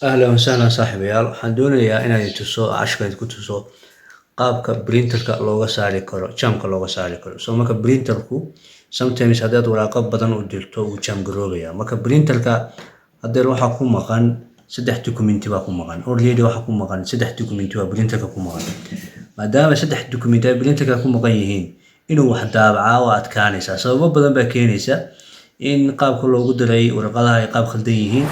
أهلا وسهلا صاحبيال waxaan doonayaa inaan tuso cashka ku tuso qaabka printerka looga saari karo jamka looga saari karo so marka printerku sometimes hadaad waraaqo badan u dirto uu jam garoobaya marka printerka haddii waxa ku maqan saddex documenti baa ku maqan already waxa ku maqan saddex documenti waa printerka ku maqan maadaama saddex documenti ay printerka ku maqan yihiin inuu wax daabacaa waa adkaanaysa sababo badan baa keenaysa in qaabka loogu diray warqadaha ay qaab khaldan yihiin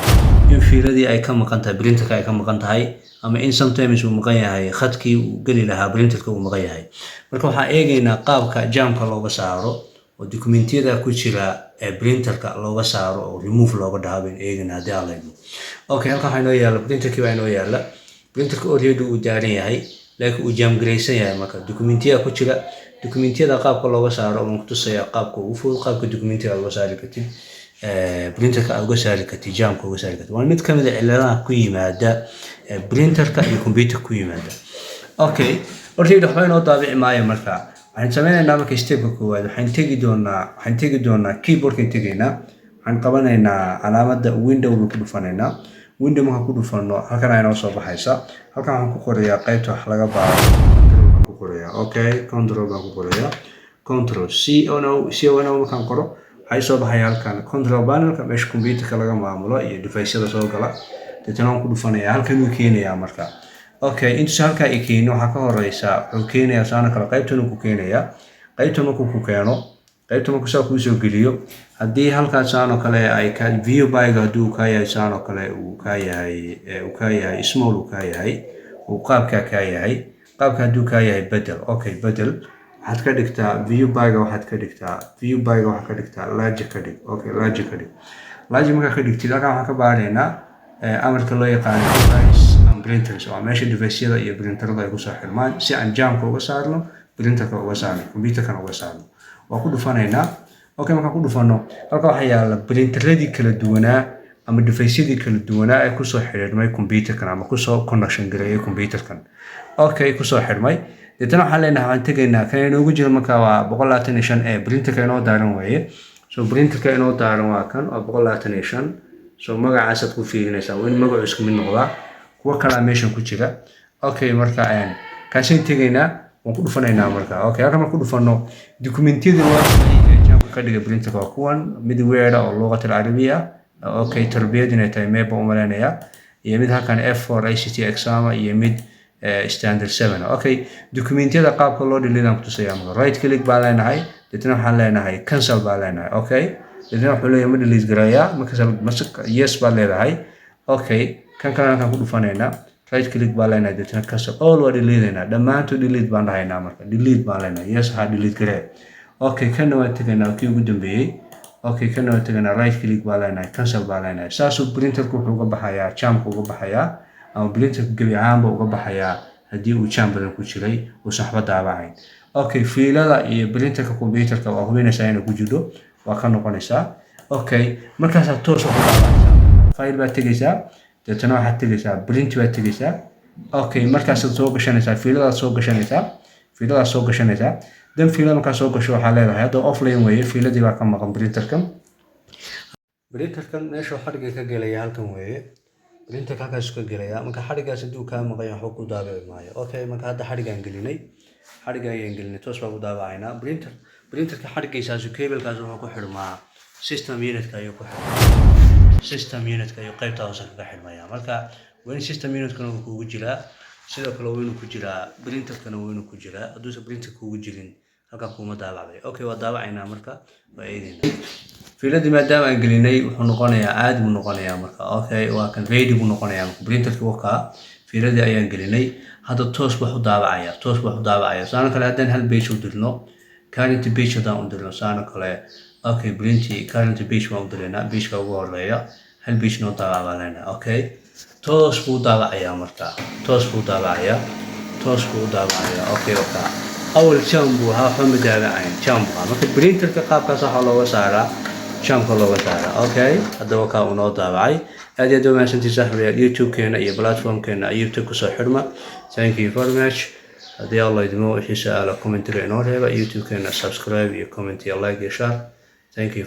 in fiiladii ay ka maqan tahay printerka ay ka maqan tahay ama in sometimes uu maqan yahay khadkii uu geli lahaa printerka uu maqan yahay marka waxaan eegaynaa qaabka jamka looga saaro oo dokumentiyada ku jira ee printerka looga saaro oo remove looga dhaabo in eegana hadii aan leeyahay okay halkan waxaa inoo yaala printerkii baa inoo yaala printerka already uu daaran yahay laakiin uu jam gareysan yahay marka dokumentiyada ku jira dokumentiyada qaabka looga saaro oo ku tusaya qaabka ugu fudud qaabka dokumentiyada looga saari kartid printerka uga saari kartid jamka uga saari kartid waa mid kamid ah ciladaha ku yimaada printerka iyo computer ku yimaada okay already waxba inoo daabici maayo marka waxaan sameynaynaa marka stepka koowaad waxaan tegi doonaa keyboardka tegaynaa waxaan qabanaynaa calaamadda window ku dhufanaynaa window marka ku dhufano halkan ay noo soo baxaysa halkan waxaan ku qorayaa qaybta wax laga baaro ku qorayaa okay control baan ku qorayaa control c o no markaan qoro waxay soo baxaya halkan control panelka meesha computerka laga maamulo iyo device-yada soo gala dadana ku dhufanaya halkan uu keenayaa marka okay inta halka ay keeno waxa ka horeysa wuxuu keenayaa saana kala qaybtan uu ku keenayaa qaybtan uu ku keeno qaybtan uu soo ku soo geliyo hadii halka saano kale ay ka view by haduu ka yahay saano kale uu ka yahay small uu ka yahay uu qaabka ka yahay qaabka haduu ka yahay bedel okay bedel waxaad ka dhigtaa view by waxaad ka dhigtaa large ka dhig okay large ka dhig large marka ka dhigtid halka waxaan ka baaraynaa amarka loo yaqaan device and printers oo meesha device-yada iyo printerada ay ku soo xirmaan si aan jamka uga saarno printerka uga saarno computerka uga saarno waa ku dhufanaynaa okay marka ku dhufano halka waxa yaala printeradii kala duwanaa ama device-yadii kala duwanaa ay ku soo xirmay computerkan ama ku soo connection gareeyay computerkan okay ku soo xirmay dadana waxa leenahay aan tagaynaa kan inoogu jiro marka waa 125 ee printerka inoo daaran waaye so printerka inoo daaran waa kan waa 125 so magacaas aad ku fiirinaysaa waa in magacu isku mid noqdaa kuwa kala meeshan ku jira okay marka aan kaashin tagaynaa waan ku dhufanaynaa marka okay halka marka ku dhufano dokumentiyada waa jamka ka dhiga printerka waa kuwan mid weera oo luqadda Carabiga okay tarbiyadina tahay meeba u maleynaya iyo mid halkan F4 ICT exam iyo mid standard 7 okay dokumentiyada qaabka loo dhilidan ku tusaya marka right click baa leenahay dadna waxaan leenahay cancel baa leenahay okay dadna wuxuu leeyahay ma delete garaya marka yes baa leedahay okay kan kale ku dhufanayna right click baa leenahay dadna cancel all waa dhilideena dhamaantood delete baan dhahaynaa marka delete baa leenahay yes ha delete garee okay kana waa tagaynaa kii ugu dambeeyay okay kana waa tagaynaa right click baa leenahay cancel baa leenahay saasuu printerku wuxuu uga baxayaa jamka uga baxayaa ama printerka gabi ahaanba uga baxayaa hadii uu jam badan ku jiray oo saxba daabacayn okay fiilada iyo printerka computerka waa hubinaysaa inuu ku jiro waa ka noqonaysaa okay markaas aad toos u daabacaysaa file baa tagaysaa dadana waxaad tagaysaa print baa tagaysaa okay markaas aad soo gashanaysaa fiilada soo gashanaysaa dan fiilada markaas soo gasho waxaa leedahay hadda offline weeye fiiladii baa ka maqan printerkan meesha xariga ka galaya halkan weeye printerka halkaas ka galaya marka xarigaas haduu ka maqan yahay wuxuu ku daabaci maayo okay marka hadda xarigaan gelinay toos baa ku daabacaynaa printerka xarigiisaas cable-kaas wuxuu ku xirmaa system unit-ka ayuu ku xirmaa system unit-ka ayuu qaybta hoose ka xirmaya marka waa in system unit-ka uu kugu jiraa sidoo kale waa inuu ku jiraa printerkana waa inuu ku jiraa hadduu printerka kugu jirin halka kuma daabacay okay waa daabacaynaa marka waa eegaynaa fiiladii maadaama aan gelinay wuxuu noqonayaa aad buu noqonayaa marka okay waa kan ready buu noqonayaa printerka waka fiiladii ayaan gelinay hadda toos wax u daabacaya saana kale haddaan hal page u dirno current page hadaan u dirno saana kale okay current page baan u dirnaa page-ka ugu horeeya hal page noo daabacayna okay toos buu daabacayaa marka toos buu daabacayaa okay waka awal jambu ha xuma daabacayn jambu marka printerka qaabkaas waxa looga saaraa jamka looga saaraa okay hadda waka uu noo daabacay aad iyo aad u mahadsantihiin saaxiibayaal YouTube-keena iyo platform-keena YouTube ku soo xirma thank you very much haddii Allah idimo wixii su'aalo comment inoo reeba YouTube-keena subscribe iyo comment iyo like iyo share thank you